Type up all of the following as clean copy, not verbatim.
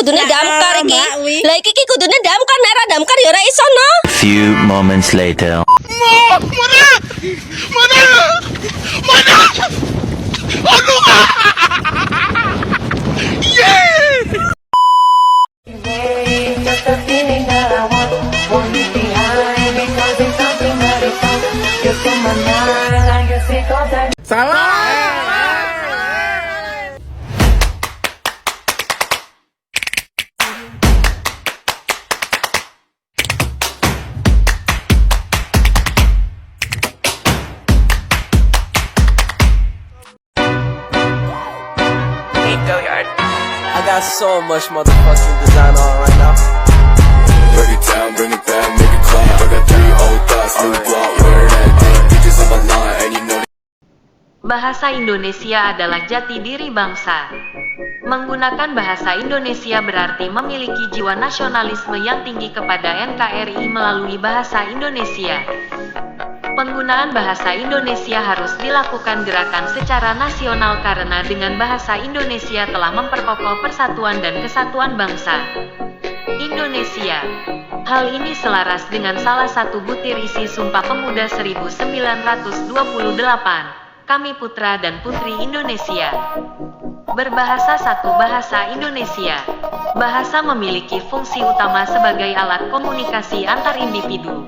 kudune damkar iki. Mbak, wi. Lah iki kudune damkar, nek ora damkar ya ora iso no. Few moments later. Just a feeling that I want you behind because it's something that is on. You're in my mind, I guess it goes that. I got so much motherfucking design on right now. Break it down, bring it back, make it clap. I got 3 old thoughts, new block, wear that thing. Bitches on my line, and you know. Bahasa Indonesia adalah jati diri bangsa. Menggunakan bahasa Indonesia berarti memiliki jiwa nasionalisme yang tinggi kepada NKRI melalui bahasa Indonesia. Penggunaan bahasa Indonesia harus dilakukan gerakan secara nasional karena dengan bahasa Indonesia telah memperkokoh persatuan dan kesatuan bangsa Indonesia. Hal ini selaras dengan salah satu butir isi Sumpah Pemuda 1928. Kami putra dan putri Indonesia. Berbahasa satu bahasa Indonesia. Bahasa memiliki fungsi utama sebagai alat komunikasi antar individu,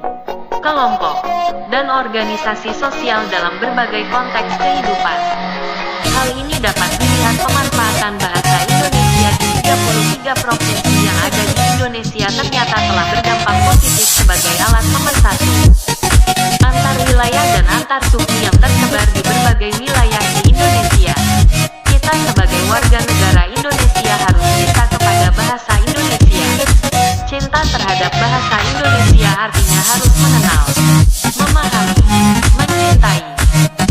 kelompok, dan organisasi sosial dalam berbagai konteks kehidupan. Hal ini dapat dilihat pemanfaatan bahasa Indonesia di 33 provinsi yang ada di Indonesia ternyata telah berdampak positif sebagai alat pemersatu antar wilayah dan antar suku yang tersebar di berbagai wilayah di Indonesia. Kita sebagai warga negara Indonesia harus cinta kepada bahasa Indonesia. Cinta terhadap bahasa Indonesia artinya harus mengenal, memahami, mencintai,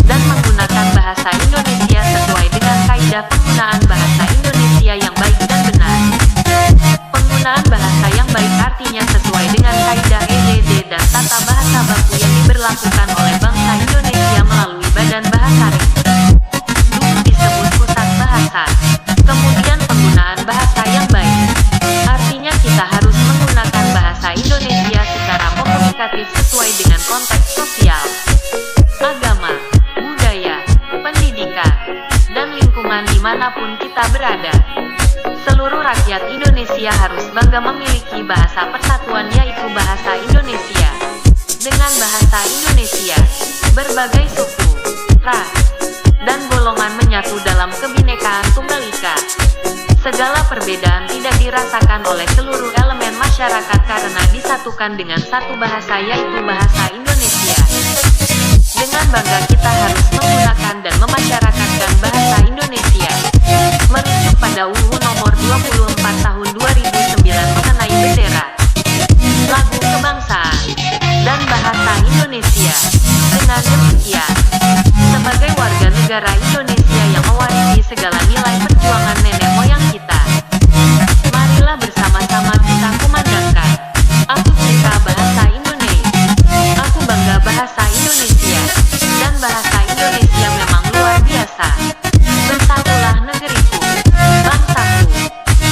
dan menggunakan bahasa Indonesia sesuai dengan kaidah penggunaan bahasa Indonesia yang baik dan benar. Penggunaan bahasa yang baik artinya sesuai dengan kaidah EDD dan tata bahasa baku yang diberlakukan oleh bangsa Indonesia melalui Badan Bahasa RI. Dulu disebut Pusat Bahasa. Kemudian penggunaan bahasa yang baik. Artinya kita harus menggunakan bahasa Indonesia secara komunikatif sesuai dengan konteks sosial, agama, budaya, pendidikan, dan lingkungan dimanapun kita berada. Seluruh rakyat Indonesia harus bangga memiliki bahasa persatuan yaitu bahasa Indonesia. Dengan bahasa Indonesia, berbagai suku, ras, dan golongan menyatu dalam kebinekaan tunggal ika. Segala perbedaan tidak dirasakan oleh seluruh elemen masyarakat karena disatukan dengan satu bahasa yaitu bahasa Indonesia. Dengan bangga kita harus menggunakan dan memasyarakatkan bahasa Indonesia. Merujuk pada UU nomor 24 tahun 2009 mengenai bendera, lagu kebangsaan, dan bahasa Indonesia. Dengan demikian, sebagai warga negara Indonesia yang mewarisi segala nilai perjuangan nenek moyang kita, marilah bersama-sama kita kumandangkan. Aku cinta bahasa Indonesia. Aku bangga bahasa Indonesia. Dan bahasa Indonesia memang luar biasa. Bersatulah negeriku, bangsaku,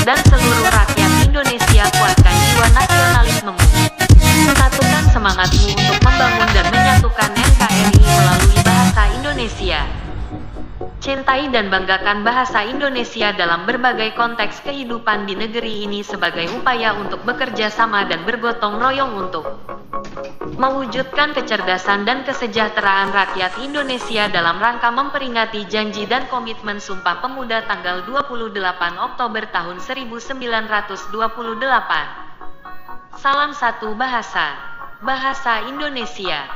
dan seluruh rakyat Indonesia. Kuatkan jiwa nasionalismemu. Satukan semangatmu untuk membangun dan menyatukan NKRI melalui bahasa Indonesia. Cintai dan banggakan bahasa Indonesia dalam berbagai konteks kehidupan di negeri ini sebagai upaya untuk bekerja sama dan bergotong royong untuk mewujudkan kecerdasan dan kesejahteraan rakyat Indonesia dalam rangka memperingati janji dan komitmen Sumpah Pemuda tanggal 28 Oktober tahun 1928. Salam satu bahasa, bahasa Indonesia.